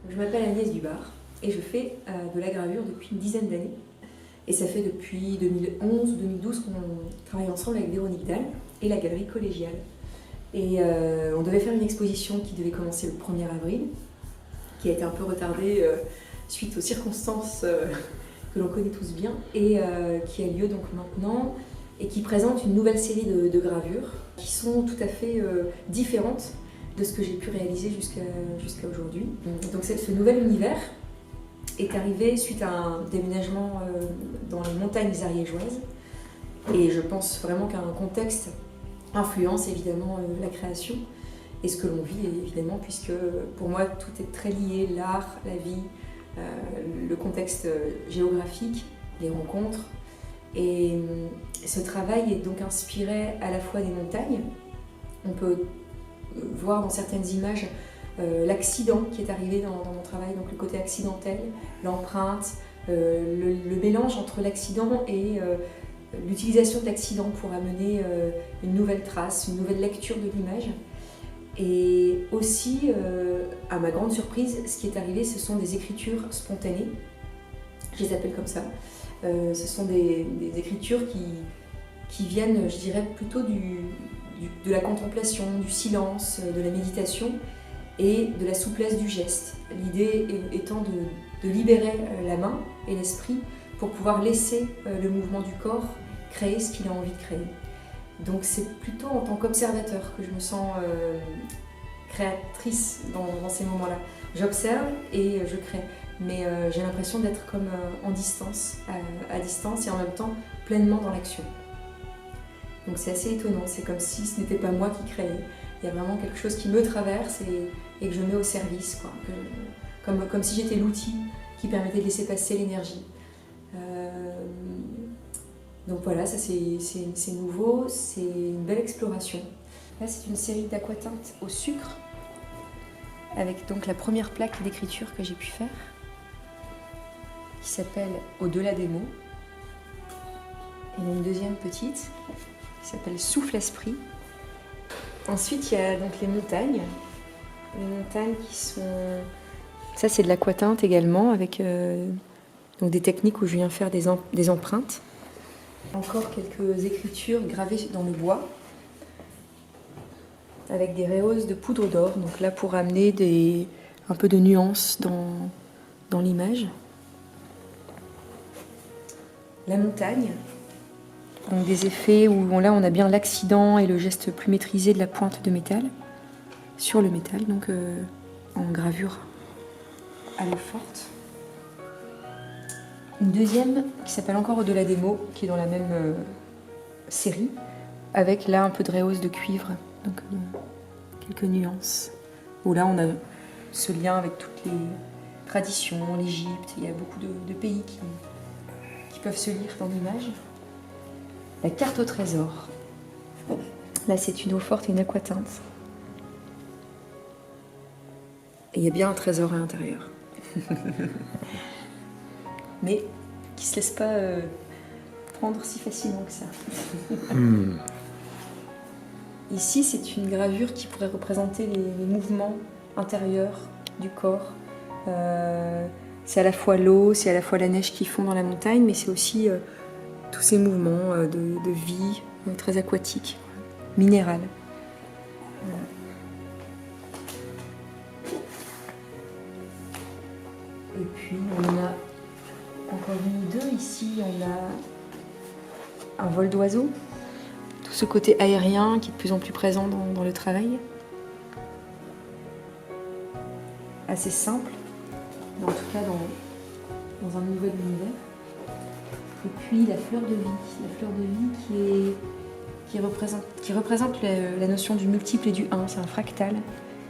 Je m'appelle Agnès Dubar et je fais de la gravure depuis une dizaine d'années. Et ça fait depuis 2011 ou 2012 qu'on travaille ensemble avec Véronique Dalle et la Galerie Collégiale. Et on devait faire une exposition qui devait commencer le 1er avril, qui a été un peu retardée suite aux circonstances que l'on connaît tous bien, et qui a lieu donc maintenant, et qui présente une nouvelle série de gravures qui sont tout à fait différentes de ce que j'ai pu réaliser jusqu'à aujourd'hui. Donc ce nouvel univers est arrivé suite à un déménagement dans les montagnes ariégeoises, et je pense vraiment qu'un contexte influence évidemment la création et ce que l'on vit évidemment, puisque pour moi tout est très lié, l'art, la vie, le contexte géographique, les rencontres. Et ce travail est donc inspiré à la fois des montagnes. On peut voir dans certaines images l'accident qui est arrivé dans mon travail, donc le côté accidentel, l'empreinte, le mélange entre l'accident et l'utilisation de l'accident pour amener une nouvelle trace, une nouvelle lecture de l'image. Et aussi, à ma grande surprise, ce qui est arrivé, ce sont des écritures spontanées. Je les appelle comme ça. Ce sont des écritures qui viennent, je dirais, plutôt de la contemplation, du silence, de la méditation et de la souplesse du geste. L'idée étant de libérer la main et l'esprit pour pouvoir laisser le mouvement du corps créer ce qu'il a envie de créer. Donc c'est plutôt en tant qu'observateur que je me sens créatrice dans ces moments-là. J'observe et je crée, mais j'ai l'impression d'être comme en distance, à distance, et en même temps pleinement dans l'action. Donc c'est assez étonnant, c'est comme si ce n'était pas moi qui créais. Il y a vraiment quelque chose qui me traverse et que je mets au service, quoi. Comme si j'étais l'outil qui permettait de laisser passer l'énergie. Donc voilà, ça c'est nouveau, c'est une belle exploration. Là c'est une série d'aquateintes au sucre, avec donc la première plaque d'écriture que j'ai pu faire, qui s'appelle Au-delà des mots. Il y a une deuxième petite, qui s'appelle Souffle Esprit. Ensuite il y a donc les montagnes qui sont... Ça c'est de l'aquatinte également, avec donc des techniques où je viens faire des empreintes. Encore quelques écritures gravées dans le bois, avec des rehauses de poudre d'or, donc là pour amener un peu de nuance dans l'image. La montagne, donc des effets où là on a bien l'accident et le geste plus maîtrisé de la pointe de métal, sur le métal, donc en gravure à l'eau forte. Une deuxième qui s'appelle encore Au-delà des mots, qui est dans la même série, avec là un peu de rehausse de cuivre, donc quelques nuances. Où là on a ce lien avec toutes les traditions, l'Égypte, il y a beaucoup de pays qui peuvent se lire dans l'image. La carte au trésor. Là c'est une eau forte et une aquatinte. Et il y a bien un trésor à l'intérieur. Mais qui ne se laisse pas prendre si facilement que ça. Ici, c'est une gravure qui pourrait représenter les mouvements intérieurs du corps. C'est à la fois l'eau, c'est à la fois la neige qui fond dans la montagne, mais c'est aussi tous ces mouvements de vie très aquatiques, minérales. Voilà. Et puis, on en a encore une ou deux. Ici, on a un vol d'oiseaux. Tout ce côté aérien qui est de plus en plus présent dans le travail. Assez simple, mais en tout cas dans un nouvel univers. Et puis la fleur de vie. Qui représente la notion du multiple et du un. C'est un fractal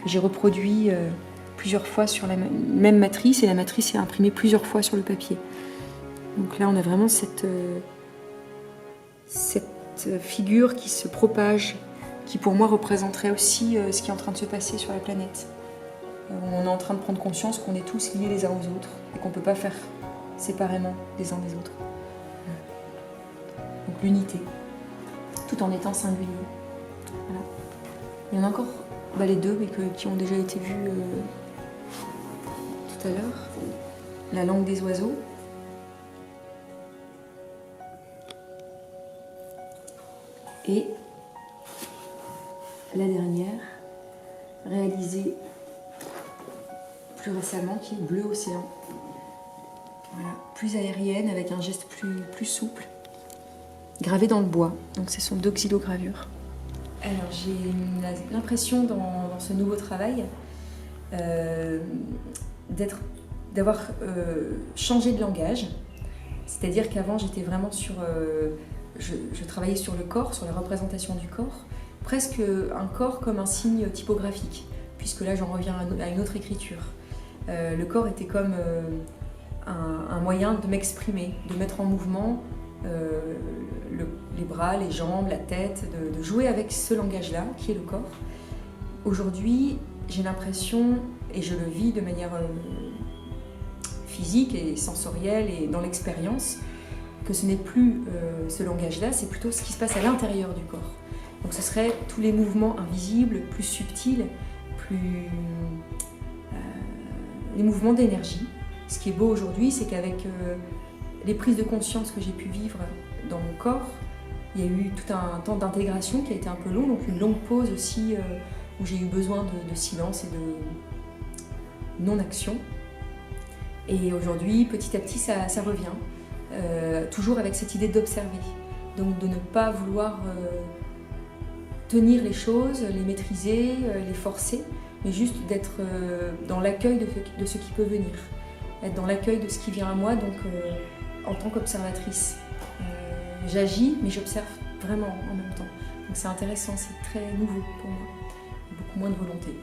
que j'ai reproduit plusieurs fois sur la même matrice, et la matrice est imprimée plusieurs fois sur le papier. Donc là, on a vraiment cette figure qui se propage, qui pour moi représenterait aussi ce qui est en train de se passer sur la planète. On est en train de prendre conscience qu'on est tous liés les uns aux autres et qu'on ne peut pas faire séparément les uns des autres. Donc l'unité, tout en étant singulier. Voilà. Il y en a encore les deux, mais qui ont déjà été vus tout à l'heure, la langue des oiseaux. Et la dernière, réalisée plus récemment, qui est Bleu Océan. Voilà, plus aérienne, avec un geste plus souple, gravée dans le bois. Donc ce sont 2 xylogravures. Alors j'ai l'impression dans ce nouveau travail d'avoir changé de langage. C'est-à-dire qu'avant j'étais vraiment sur... je travaillais sur le corps, sur la représentation du corps, presque un corps comme un signe typographique, puisque là j'en reviens à une autre écriture. Le corps était comme un moyen de m'exprimer, de mettre en mouvement les bras, les jambes, la tête, de jouer avec ce langage-là, qui est le corps. Aujourd'hui, j'ai l'impression, et je le vis de manière physique et sensorielle et dans l'expérience, que ce n'est plus ce langage-là, c'est plutôt ce qui se passe à l'intérieur du corps. Donc ce serait tous les mouvements invisibles, plus subtils, les mouvements d'énergie. Ce qui est beau aujourd'hui, c'est qu'avec les prises de conscience que j'ai pu vivre dans mon corps, il y a eu tout un temps d'intégration qui a été un peu long, donc une longue pause aussi où j'ai eu besoin de silence et de non-action. Et aujourd'hui, petit à petit, ça revient, toujours avec cette idée d'observer, donc de ne pas vouloir tenir les choses, les maîtriser, les forcer, mais juste d'être dans l'accueil de ce qui peut venir, être dans l'accueil de ce qui vient à moi, donc en tant qu'observatrice. J'agis, mais j'observe vraiment en même temps. Donc c'est intéressant, c'est très nouveau pour moi, beaucoup moins de volonté.